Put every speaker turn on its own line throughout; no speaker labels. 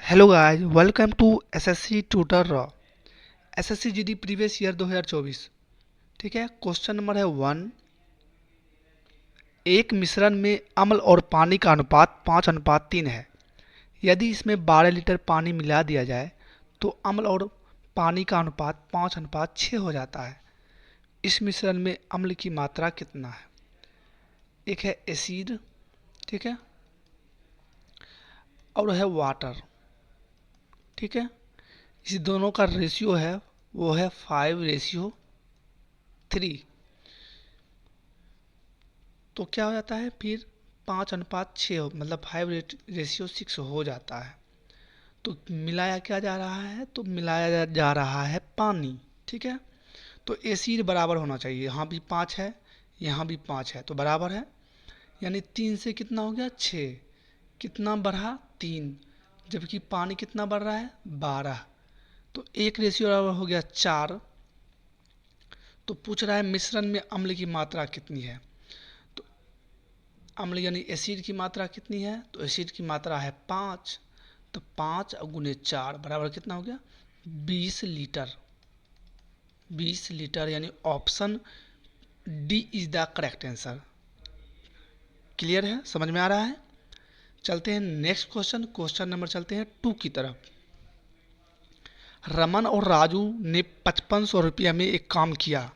Hello guys, welcome to SSC tutor raw. SSC GD previous year 2024। ठीक है, question number है 1। एक मिश्रण में अम्ल और पानी का अनुपात 5:3 है। यदि इसमें 12 लीटर पानी मिला दिया जाए तो अम्ल और पानी का अनुपात 5:6 हो जाता है। इस मिश्रण में अम्ल की मात्रा कितना है? एक है एसिड, ठीक है, और है वाटर। ठीक है, इस दोनों का रेशियो है वो है 5:3। तो क्या हो जाता है फिर 5:6 मतलब 5:6 हो जाता है। तो मिलाया क्या जा रहा है? तो मिलाया जा रहा है पानी। ठीक है, तो एसिड बराबर होना चाहिए। यहाँ भी 5 है, यहाँ भी 5 है, तो बराबर है। यानी 3 से कितना हो गया? 6। कितना बढ़ा? 3। जबकि पानी कितना बढ़ रहा है? 12। तो एक रेशियो बराबर हो गया 4। तो पूछ रहा है मिश्रण में अम्ल की मात्रा कितनी है। अम्ल यानी एसिड की मात्रा कितनी है? तो एसिड की मात्रा है 5। तो 5 गुने 4 बराबर कितना हो गया? 20 लीटर। 20 लीटर यानी option D is the correct answer. Clear है? समझ में आ रहा है? चलते हैं नेक्स्ट क्वेश्चन। क्वेश्चन नंबर चलते हैं 2 की तरफ। रमन और राजू ने 5500 रुपया में एक काम किया।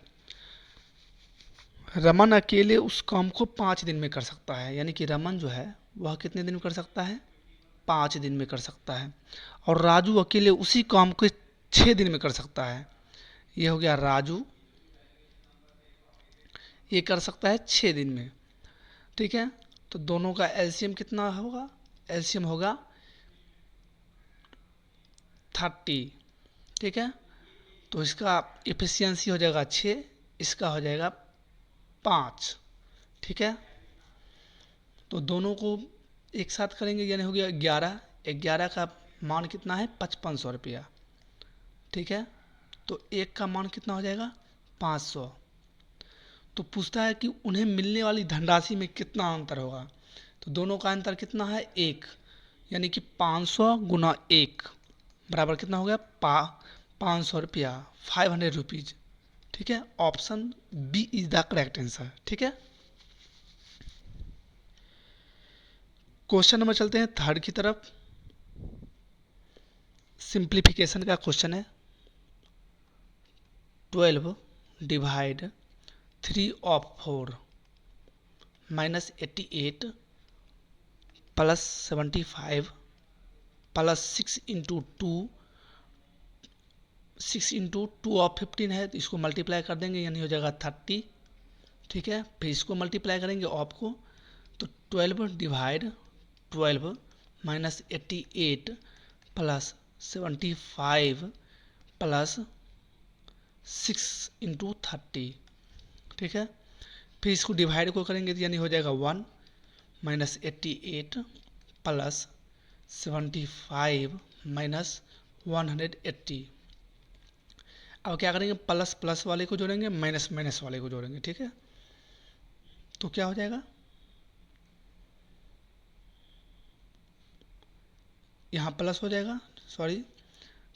रमन अकेले उस काम को 5 दिन में कर सकता है। यानी कि रमन जो है वह कितने दिन में कर सकता है? 5 दिन में कर सकता है। और राजू अकेले उसी काम को 6 दिन में कर सकता है। ये हो गया राजू, ये कर सकता है 6 दिन में। ठीक है, तो दोनों का एलसीएम कितना होगा? एलसीएम होगा 30। ठीक है, तो इसका इफिशियंसी हो जाएगा 6, इसका हो जाएगा 5। ठीक है, तो दोनों को एक साथ करेंगे यानी हो गया 11। 11 का मान कितना है? 5500 रुपया। ठीक है, तो एक का मान कितना हो जाएगा? 500। तो पूछता है कि उन्हें मिलने वाली धनराशि में कितना अंतर होगा। तो दोनों का अंतर कितना है? 1। यानी कि 500 गुना 1 बराबर कितना हो गया? 500 रुपया, 500 रुपीज। ठीक है, option B is the correct answer. ठीक है, क्वेश्चन नंबर चलते हैं 3 की तरफ। सिंप्लीफिकेशन का क्वेश्चन है। 12 डिवाइड 3/4 -88 +75 +6 × 2। 6 × 2 है, तो इसको मल्टीप्लाई कर देंगे यानी हो जाएगा 30। ठीक है, फिर इसको मल्टीप्लाई करेंगे ऑफ को, तो 12 डिवाइड 12 -88 +75 +6 × 30। ठीक है, फिर इसको डिवाइड को करेंगे तो यानी हो जाएगा 1 -88 +75 -180। अब क्या करेंगे? प्लस प्लस वाले को जोड़ेंगे, माइनस माइनस वाले को जोड़ेंगे। ठीक है, तो क्या हो जाएगा? यहाँ प्लस हो जाएगा, सॉरी।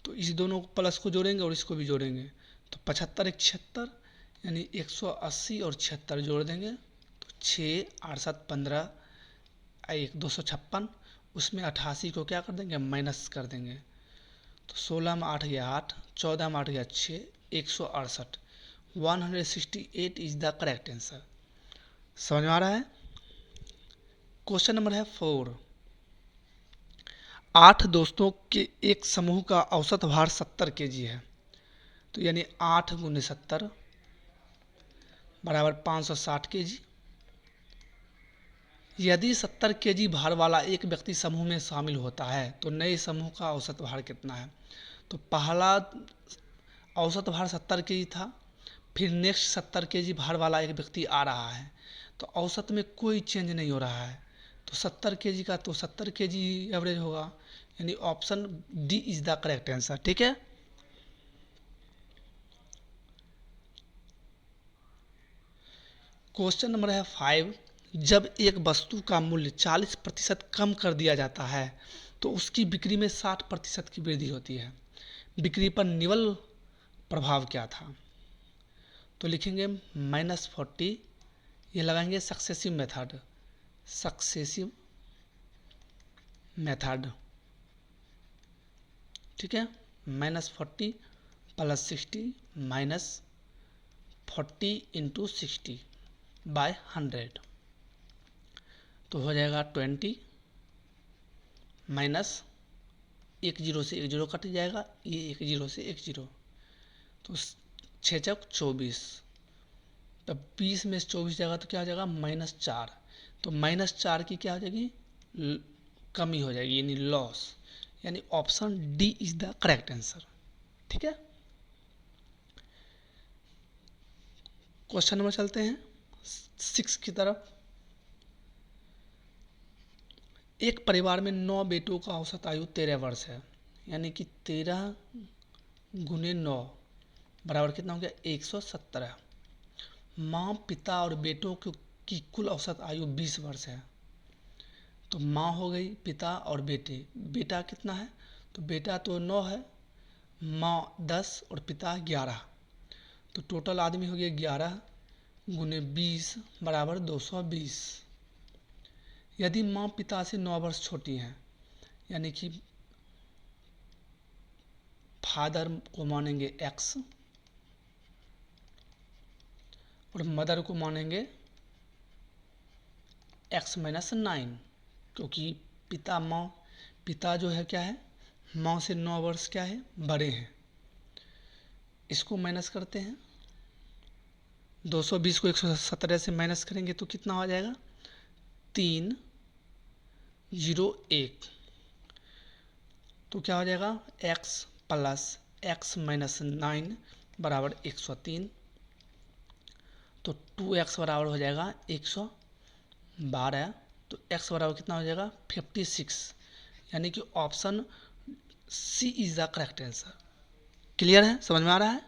तो इस दोनों को प्लस को जोड़ेंगे और इसको भी जोड़ेंगे, तो 75 एक 76 यानी 180 और 76 जोड़ देंगे तो 6 8 7 15 1 256। उसमें 88 को क्या कर देंगे? माइनस कर देंगे, तो 16 में 8 गया 8, 14 में 8 गया 6, 168। 168 इज द करेक्ट आंसर। समझ में आ रहा है? क्वेश्चन नंबर है 4। 8 दोस्तों के एक समूह का औसत भार 70 kg है। तो यानी 8 गुने 70 बराबर 560 kg। यदि 70 kg भार वाला एक व्यक्ति समूह में शामिल होता है तो नए समूह का औसत भार कितना है? तो पहला औसत भार 70 kg था, फिर नेक्स्ट 70 kg भार वाला एक व्यक्ति आ रहा है, तो औसत में कोई चेंज नहीं हो रहा है। तो 70 kg का तो 70 kg एवरेज होगा, यानी option D is the correct answer. ठीक है, क्वेश्चन नंबर है 5। जब एक वस्तु का मूल्य 40% कम कर दिया जाता है तो उसकी बिक्री में 60% की वृद्धि होती है। बिक्री पर निवल प्रभाव क्या था? तो लिखेंगे -40, ये लगाएंगे सक्सेसिव मेथड, ठीक है। -40 + 60 -40 × 60 / 100 तो हो जाएगा 20 माइनस 1 0 से 1 0 कट जाएगा, ये 1 0 से 1 0, तो 6 चौक 24, तब 20 में से 24 जाएगा तो क्या हो जाएगा -4, तो -4 की क्या हो जाएगी कमी हो जाएगी यानी लॉस, यानी option D is the correct answer. ठीक है, क्वेश्चन नंबर चलते हैं 6 की तरफ। एक परिवार में 9 बेटों का औसत आयु 13 वर्ष है, यानी कि 13 × 9 बराबर कितना हो गया 117। माँ, पिता और बेटों की कुल औसत आयु 20 वर्ष है। तो माँ हो गई, पिता और बेटे, बेटा कितना है, तो बेटा तो 9 है, माँ 10 और पिता 11, तो टोटल आदमी हो गया 11 × 20 बराबर 220। यदि माँ पिता से 9 वर्ष छोटी हैं, यानी कि फादर को मानेंगे x और मदर को मानेंगे x - 9, क्योंकि पिता जो है क्या है, माँ से 9 वर्ष क्या है बड़े हैं। इसको माइनस करते हैं, 220 को 117 से माइनस करेंगे तो कितना हो जाएगा 301, तो क्या हो जाएगा x + x - 9 बराबर 103, तो 2x बराबर हो जाएगा 112, तो x बराबर कितना हो जाएगा 56, यानी कि option C is the correct answer. Clear है, समझ में आ रहा है।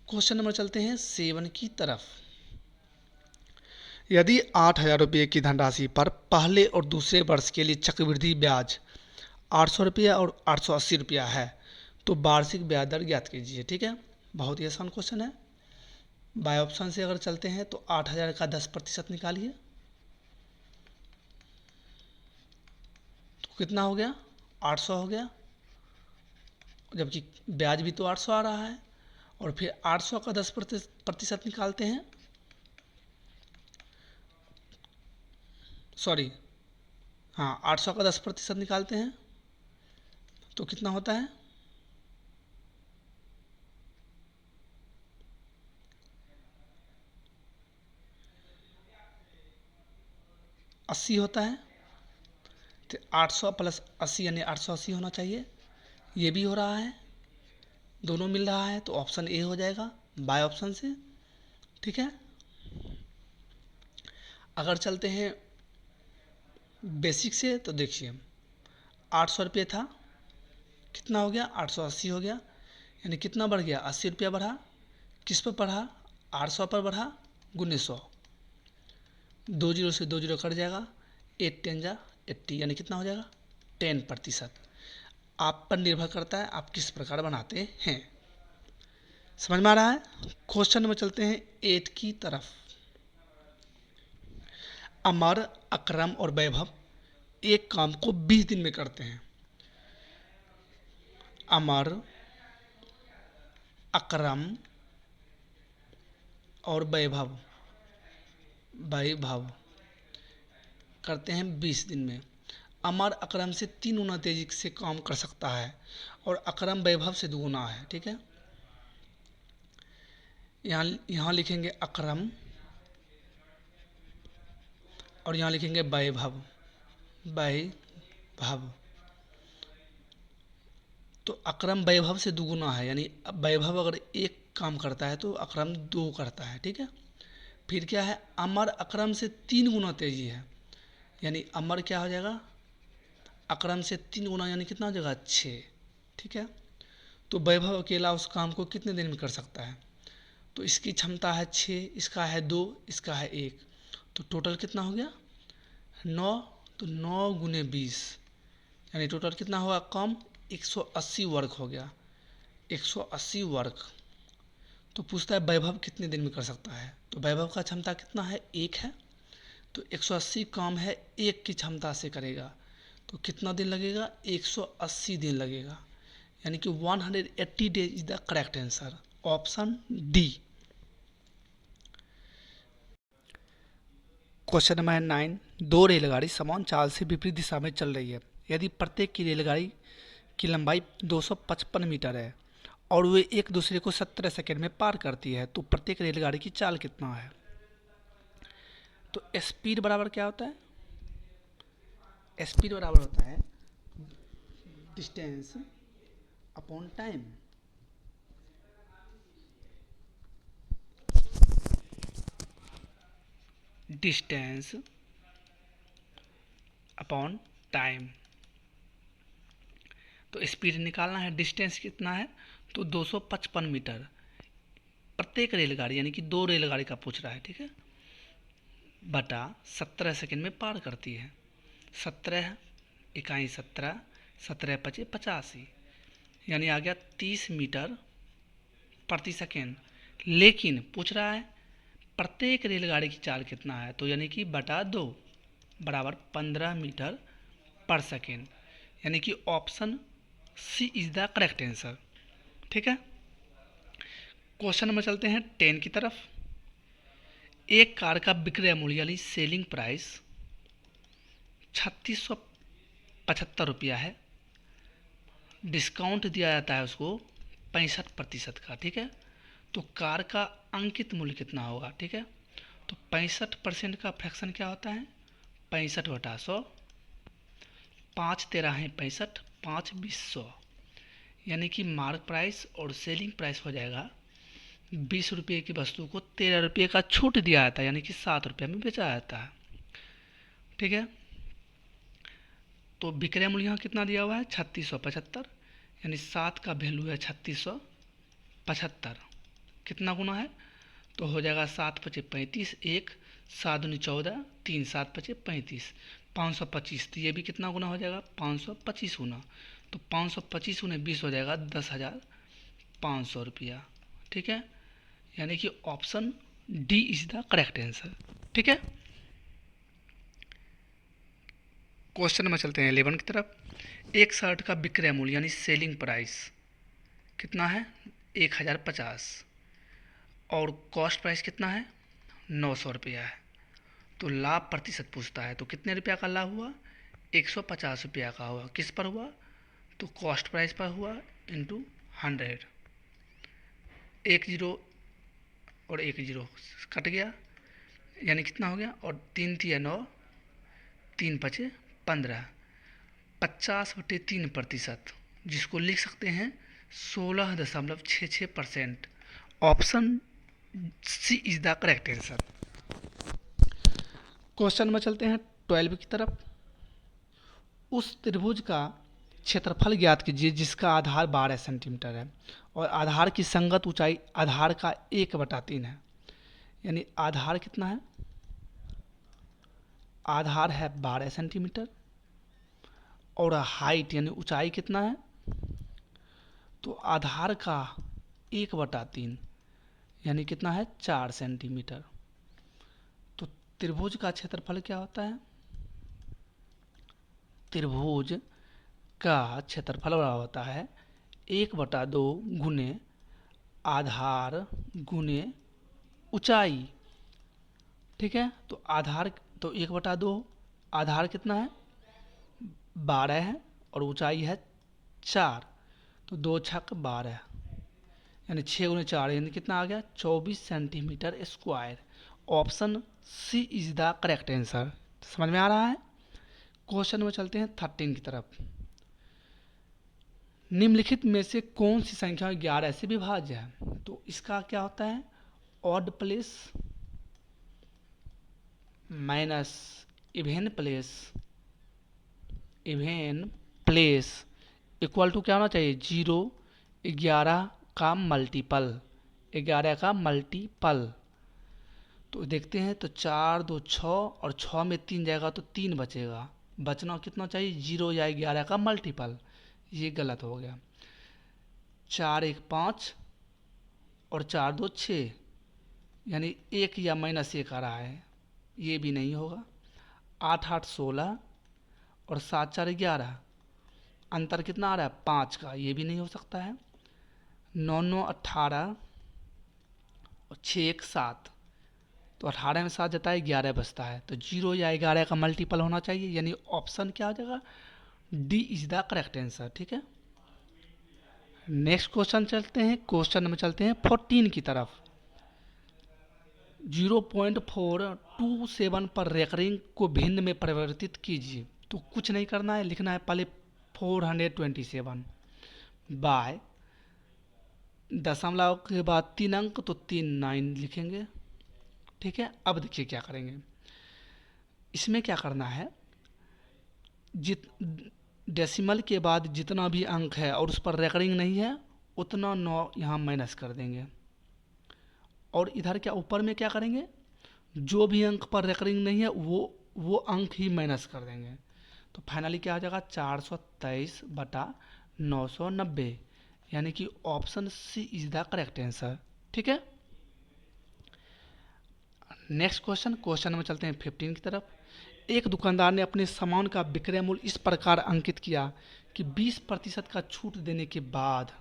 क्वेश्चन नंबर चलते हैं 7 की तरफ। यदि 8,000 रुपये की धनराशि पर पहले और दूसरे वर्ष के लिए चक्रवृद्धि ब्याज 800 रुपया और 880 रुपया है, तो वार्षिक ब्याज दर ज्ञात कीजिए। ठीक है, बहुत ही आसान क्वेश्चन है। बाय ऑप्शन से अगर चलते हैं तो 8,000 का 10% निकालिए, तो कितना हो गया 800 हो गया, जबकि ब्याज भी तो 800 आ रहा है, और फिर 800 का 10% निकालते हैं, सॉरी हाँ 800 का 10% निकालते हैं तो कितना होता है 80 होता है। तो 800 + 80 यानी 880 होना चाहिए, ये भी हो रहा है, दोनों मिल रहा है, तो ऑप्शन ए हो जाएगा बाय ऑप्शन से। ठीक है, अगर चलते हैं बेसिक से तो देखिए 800 रुपये था, कितना हो गया 880 हो गया, यानी कितना बढ़ गया 80 रुपया बढ़ा, किस पर बढ़ा 800 पर बढ़ा, गुने 100, 2 0 से 2 0 कट जाएगा, 8 10 जा 80, यानी कितना हो जाएगा 10%। आप पर निर्भर करता है आप किस प्रकार बनाते हैं। समझ में आ रहा है। क्वेश्चन नंबर चलते हैं 8 की तरफ। अमर, अकरम और वैभव एक काम को 20 दिन में करते हैं। अमर, अकरम और वैभव करते हैं 20 दिन में। अमर अकरम से 3 गुना तेजी से काम कर सकता है और अकरम वैभव से 2 गुना है। ठीक है, यहाँ लिखेंगे अकरम और यहाँ लिखेंगे वैभव। तो अकरम वैभव से 2 गुना है, यानी वैभव अगर एक काम करता है तो अकरम 2 करता है। ठीक है, फिर क्या है अमर अकरम से 3 गुना तेजी है, यानी अमर क्या हो जाएगा अकरम से 3 गुना, यानी कितना हो जाएगा 6। ठीक है, तो वैभव अकेला उस काम को कितने दिन में कर सकता है, तो इसकी क्षमता है 6, इसका है 2, इसका है 1, तो टोटल कितना हो गया 9, तो 9 × 20 यानी टोटल कितना होगा कम, 180 वर्ग हो गया, 180 वर्ग। तो पूछता है वैभव कितने दिन में कर सकता है, तो वैभव का क्षमता कितना है, 1 है, तो 180 काम है 1 की क्षमता से करेगा, तो कितना दिन लगेगा, 180 दिन लगेगा, यानी कि 180 days is the correct answer, option D. Question number 9, 2 रेलगाड़ी समान चाल से विपरीत दिशा में चल रही है। यदि प्रत्येक की रेलगाड़ी की लंबाई 255 मीटर है और वे एक दूसरे को 17 सेकंड में पार करती है, तो प्रत्येक रेलगाड़ी की चाल कितना है। तो स्पीड बराबर क्या होता है, स्पीड बराबर होता है distance upon time. Distance upon time. तो स्पीड निकालना है, डिस्टेंस कितना है, तो 255 मीटर प्रत्येक रेलगाड़ी, यानी कि 2 रेलगाड़ी का पूछ रहा है, ठीक है, बटा 17 सेकंड में पार करती है। 17 इकाई 17, 17 पचे 85, यानी आ गया 30 मीटर प्रति सेकेंड। लेकिन पूछ रहा है प्रत्येक रेलगाड़ी की चाल कितना है, तो यानी कि बटा 2 बराबर 15 मीटर पर सेकेंड, यानी कि option C is the correct answer, ठीक है। क्वेश्चन नंबर चलते हैं 10 की तरफ। एक कार का विक्रय मूल्य यानी सेलिंग प्राइस 3675 रुपया है, डिस्काउंट दिया जाता है उसको 65% का, ठीक है। तो कार का अंकित मूल्य कितना होगा, ठीक है। तो 65% का फ्रैक्शन क्या होता है, 65 बटा 100, 5 13 है 65, 5 20 100, यानी कि मार्क प्राइस और सेलिंग प्राइस हो जाएगा 20 रुपये की वस्तु को 13 रुपये का छूट दिया जाता है, यानी कि 7 रुपये में बेचा जाता है, ठीक है। तो विक्रय मूल्य यहाँ कितना दिया हुआ है 3675, यानी 7 का वैल्यू है 3675, कितना गुना है, तो हो जाएगा 7 पचे 35, 1 7 दूनी 14, 3 7 पचे 35, 525, तो ये भी कितना गुना हो जाएगा 525 गुना, तो 525 गुना 20 हो जाएगा 10,500 रुपया, ठीक है, यानी कि option D is the correct answer, ठीक है। क्वेश्चन नंबर चलते हैं 11 की तरफ। एक शर्ट का विक्रय मूल्य यानी सेलिंग प्राइस कितना है 1050 और कॉस्ट प्राइस कितना है 900 रुपया है। तो लाभ प्रतिशत पूछता है, तो कितने रुपया का लाभ हुआ 150 रुपया का हुआ, किस पर हुआ, तो कॉस्ट प्राइस पर हुआ इंटू 100, 1 जीरो और 1 जीरो कट गया, यानी कितना हो गया, और 3 तिया 9, 3 पचे 15, 50/3%, जिसको लिख सकते हैं 16.66%, option C is the correct answer. Question में चलते हैं 12 की तरफ। उस त्रिभुज का क्षेत्रफल ज्ञात कीजिए जिसका आधार 12 सेंटीमीटर है और आधार की संगत ऊंचाई आधार का 1/3 है, यानी आधार कितना है, आधार है 12 सेंटीमीटर और हाइट यानी ऊंचाई कितना है, तो आधार का 1/3 यानी कितना है 4 सेंटीमीटर। तो त्रिभुज का क्षेत्रफल क्या होता है, त्रिभुज का क्षेत्रफल होता है 1/2 गुने आधार गुने ऊंचाई, ठीक है। तो आधार तो 1/2, आधार कितना है 12 है और ऊंचाई है 4, तो 2 छक 12, यानी 6 गुने 4 यानी कितना आ गया 24 centimetre square, option C is the correct answer. समझ में आ रहा है। क्वेश्चन में चलते हैं 13 की तरफ। निम्नलिखित में से कौन सी संख्या 11 से विभाज्य है, तो इसका क्या होता है odd place minus even place equal to क्या होना चाहिए 0, 11 का मल्टीपल, 11 का मल्टीपल। तो देखते हैं, तो 4 2 6 और 6 में 3 जाएगा तो 3 बचेगा, बचना कितना चाहिए, 0 या 11 का मल्टीपल। ये गलत हो गया। 4 1 5 और 4 2 6, यानी 1 या -1 आ रहा है, ये भी नहीं होगा। 8 8 16 और 7 4 11, अंतर कितना आ रहा है, 5 का, ये भी नहीं हो सकता है। 9 9 18 और 6 1 7, तो 18 में 7 जाता है, 11 बचता है, तो 0 या 11 का मल्टीपल होना चाहिए, यानी ऑप्शन क्या हो जाएगा, D is the correct answer. ठीक है, नेक्स्ट क्वेश्चन चलते हैं, क्वेश्चन में चलते हैं 14 की तरफ। 0.427 पर रेकरिंग को भिन्न में परिवर्तित कीजिए। तो कुछ नहीं करना है, लिखना है पहले 427 बाय दशमलव के बाद 3 अंक, तो 39 लिखेंगे। ठीक है, अब देखिए क्या करेंगे, इसमें क्या करना है, डेसिमल के बाद जितना भी अंक है और उस पर रेकरिंग नहीं है उतना 9 यहाँ माइनस कर देंगे, और इधर क्या ऊपर में क्या करेंगे, जो भी अंक पर रेकरिंग नहीं है वो अंक ही माइनस कर देंगे। तो फाइनली क्या हो जाएगा, 423/990, यानी कि option C is the correct answer. ठीक है, नेक्स्ट क्वेश्चन में चलते हैं 15 की तरफ। एक दुकानदार ने अपने सामान का विक्रय मूल्य इस प्रकार अंकित किया कि 20% का छूट देने के बाद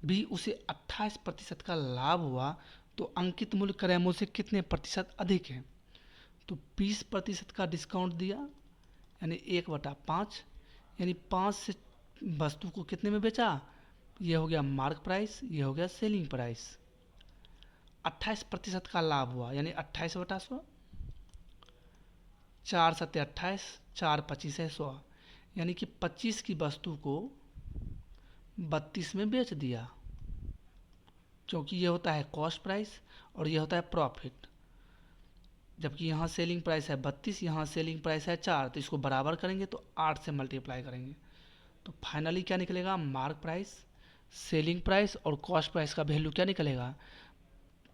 भी उसे 28% का लाभ हुआ, तो अंकित मूल्य क्रय मूल्य से कितने प्रतिशत अधिक है। तो 20% का डिस्काउंट दिया, यानी 1/5, यानी 5 से वस्तु को कितने में बेचा, ये हो गया मार्क प्राइस, ये हो गया सेलिंग प्राइस। 28% का लाभ हुआ, यानी 28/100, 4 7 28, 4 25 है 100, यानी कि 25 की वस्तु को 32 में बेच दिया, क्योंकि ये होता है कॉस्ट प्राइस और ये होता है प्रॉफिट। जबकि यहाँ सेलिंग प्राइस है 32, यहाँ सेलिंग प्राइस है 4, तो इसको बराबर करेंगे तो 8 से मल्टीप्लाई करेंगे, तो फाइनली क्या निकलेगा, मार्क प्राइस, सेलिंग प्राइस और कॉस्ट प्राइस का वैल्यू क्या निकलेगा,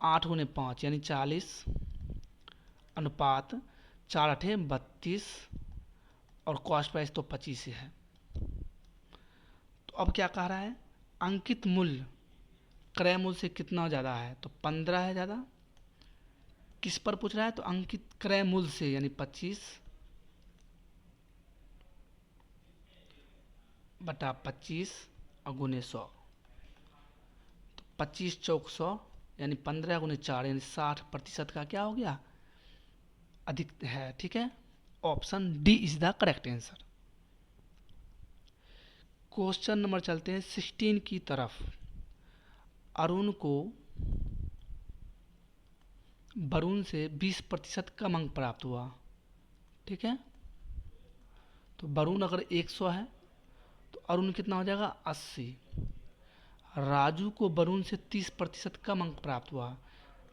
8 × 5 यानी 40 अनुपात 4 8 32 और कॉस्ट प्राइस तो 25 ही है। तो अब क्या कह रहा है, अंकित मूल्य क्रय मूल्य से कितना ज़्यादा है, तो 15 है ज़्यादा। किस पर पूछ रहा है, तो अंकित क्रय मूल्य से, यानी 25/25 और गुने 100, तो 25 चौक 100, यानी 15 × 4 यानी 60% का क्या हो गया, अधिक है। ठीक है, option D is the correct answer. Question number चलते हैं 16 की तरफ। अरुण को वरुण से 20% कम अंक प्राप्त हुआ। ठीक है, तो वरुण अगर 100 है तो अरुण कितना हो जाएगा, 80। राजू को वरुण से 30% कम अंक प्राप्त हुआ,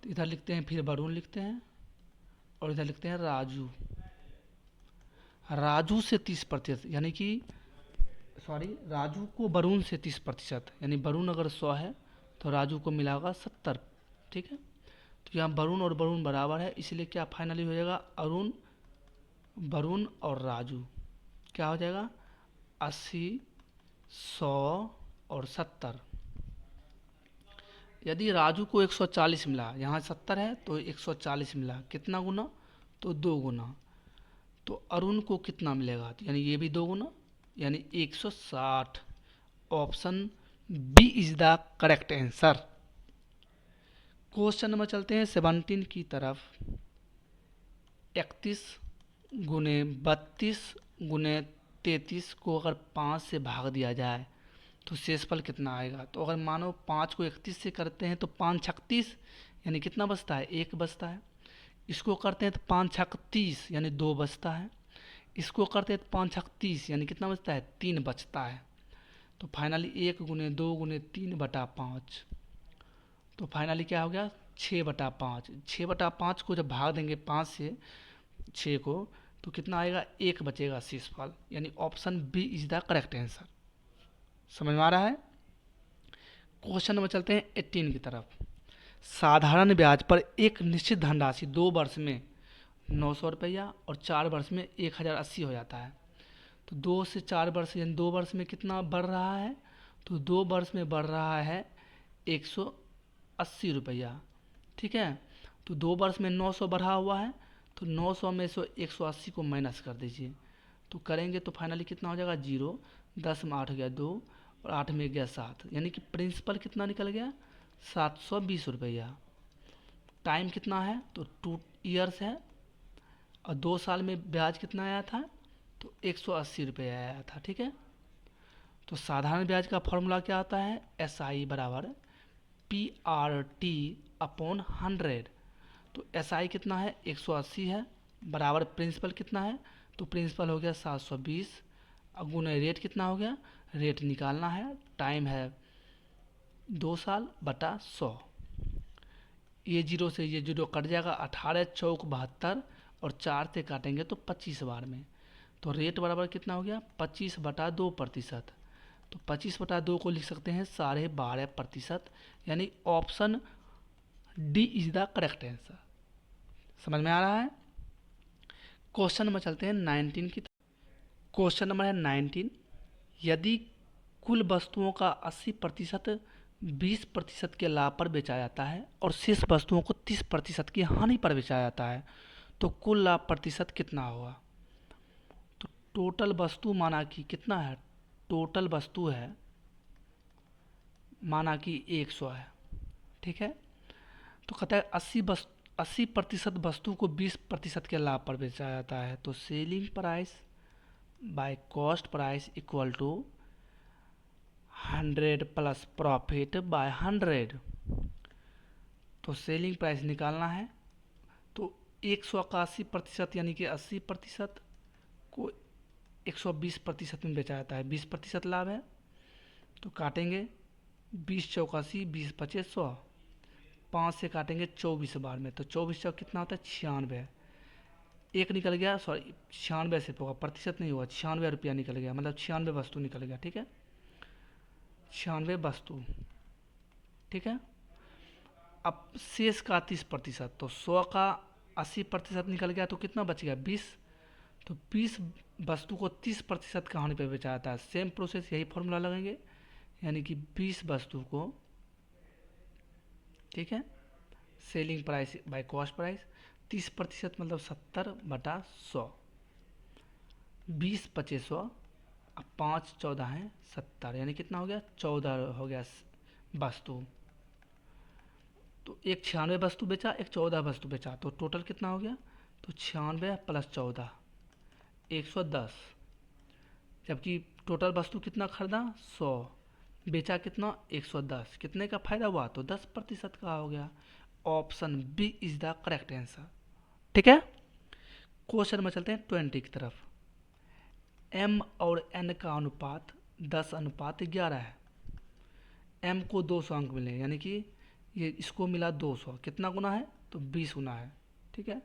तो इधर लिखते हैं, फिर वरुण लिखते हैं और इधर लिखते हैं राजू। राजू से 30%, यानी कि राजू को वरुण से 30%, यानी वरुण अगर 100 है तो राजू को मिला होगा 70। ठीक है, तो यहाँ वरुण और वरुण बराबर है, इसलिए क्या फाइनली हो जाएगा, अरुण वरुण और राजू क्या हो जाएगा, 80 100 और 70। यदि राजू को 140 मिला, यहाँ 70 है तो 140 मिला, कितना गुना, तो 2 गुना। तो अरुण को कितना मिलेगा, तो यानी ये भी 2 गुना, यानी 160। Option B is the correct answer. Question number चलते हैं 17 की तरफ। 31 × 32 × 33 को अगर 5 से भाग दिया जाए तो शेषफल कितना आएगा। तो अगर मानो 5 को 31 से करते हैं तो 5 36, यानी कितना बचता है, 1 बचता है। इसको करते हैं तो 5 छक 30, यानी 2 बचता है। इसको करते हैं तो 5 छक 30, यानी कितना बचता है, 3 बचता है। तो फाइनली 1 × 2 × 3/5, तो फाइनली क्या हो गया, 6/5। 6/5 को जब भाग देंगे 5 से 6 को, तो कितना आएगा, 1 बचेगा शेषफल, यानी option B is the correct answer. समझ में आ रहा है। क्वेश्चन नंबर चलते हैं 18 की तरफ। साधारण ब्याज पर एक निश्चित धनराशि 2 वर्ष में 900 रुपया और 4 वर्ष में 1080 हो जाता है। तो 2 से 4 वर्ष यानी 2 वर्ष में कितना बढ़ रहा है, तो 2 वर्ष में बढ़ रहा है 180 रुपया। ठीक है, तो 2 वर्ष में 900 बढ़ा हुआ है, तो 900 में से 180 को माइनस कर दीजिए, तो करेंगे तो फाइनली कितना हो जाएगा 0, 10 में 8 हो गया 2 और 8 में गया 7, यानी कि प्रिंसिपल कितना निकल गया 720 रुपया। टाइम कितना है, तो 2 ईयर्स है, और 2 साल में ब्याज कितना आया था, तो 180 रुपये आया था। ठीक है, तो साधारण ब्याज का फॉर्मूला क्या आता है, SI बराबर PRT अपॉन 100। तो SI कितना है 180 है, बराबर प्रिंसिपल कितना है, तो प्रिंसिपल हो गया 720, गुने रेट कितना हो गया, रेट निकालना है, टाइम है 2 साल बटा 100, ये 0 से ये 0 कट जाएगा, 18 चौक 72 और 4 से काटेंगे तो 25 बार में, तो रेट बराबर कितना हो गया 25/2%। तो 25/2 को लिख सकते हैं 12.5%, यानी option D is the correct answer. समझ में आ रहा है। क्वेश्चन नंबर चलते हैं 19 की। क्वेश्चन नंबर है 19, यदि कुल वस्तुओं का 80% 20% के लाभ पर बेचा जाता है और शेष वस्तुओं को 30% की हानि पर बेचा जाता है, तो कुल लाभ प्रतिशत कितना होगा। तो टोटल वस्तु माना कि कितना है, टोटल वस्तु है माना कि 100 है। ठीक है, तो कहता है 80% वस्तु को 20% के लाभ पर बेचा जाता है, तो selling price by cost price equal to 100 plus profit by 100। तो सेलिंग प्राइस निकालना है, तो 100 का 80% यानी कि 80% को 120% में बेचा जाता है, 20% लाभ है, तो काटेंगे 20 चौक 80, 20 25 100, 5 से काटेंगे 24 बार में, तो 24 चौक कितना होता है 96, एक निकल गया, सॉरी 96 सिर्फ होगा, प्रतिशत नहीं हुआ, 96 रुपया निकल गया, मतलब 96 वस्तु निकल गया। ठीक है, 96 वस्तु। ठीक है, अब शेष का 30%, तो 100 का 80% निकल गया, तो कितना बच गया 20, तो 20 वस्तु को 30% का होने पर बेचा जाता है। सेम प्रोसेस, यही फॉर्मूला लगेंगे, यानी कि 20 वस्तु को, ठीक है, selling price by cost price, 30% मतलब 70/100, 20 25 100, अब 5 14 हैं 70, यानी कितना हो गया 14 हो गया वस्तु। तो एक 96 वस्तु बेचा, एक 14 वस्तु बेचा, तो टोटल कितना हो गया, तो 96 प्लस 14 110, जबकि टोटल वस्तु कितना खरीदा 100, बेचा कितना 110, कितने का फायदा हुआ, तो 10% का हो गया। Option B is the correct answer. ठीक है, क्वेश्चन में चलते हैं 20 की तरफ। m और n का अनुपात 10:11 है। m को 200 अंक मिले, यानी कि ये इसको मिला 200, कितना गुना है, तो 20 गुना है। ठीक है,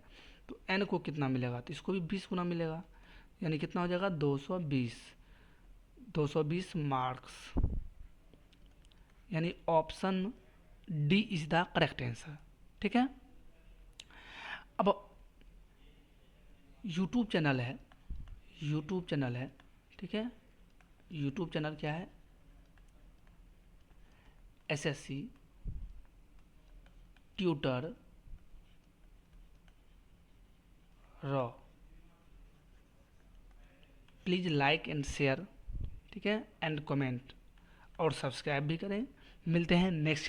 तो n को कितना मिलेगा, तो इसको भी 20 गुना मिलेगा, यानी कितना हो जाएगा 220 मार्क्स, यानी option D is the correct answer. ठीक है, अब यूट्यूब चैनल है, ठीक है, यूट्यूब चैनल क्या है, SSC tutor raw. Please like and share, ठीक है, एंड कमेंट और सब्सक्राइब भी करें। मिलते हैं नेक्स्ट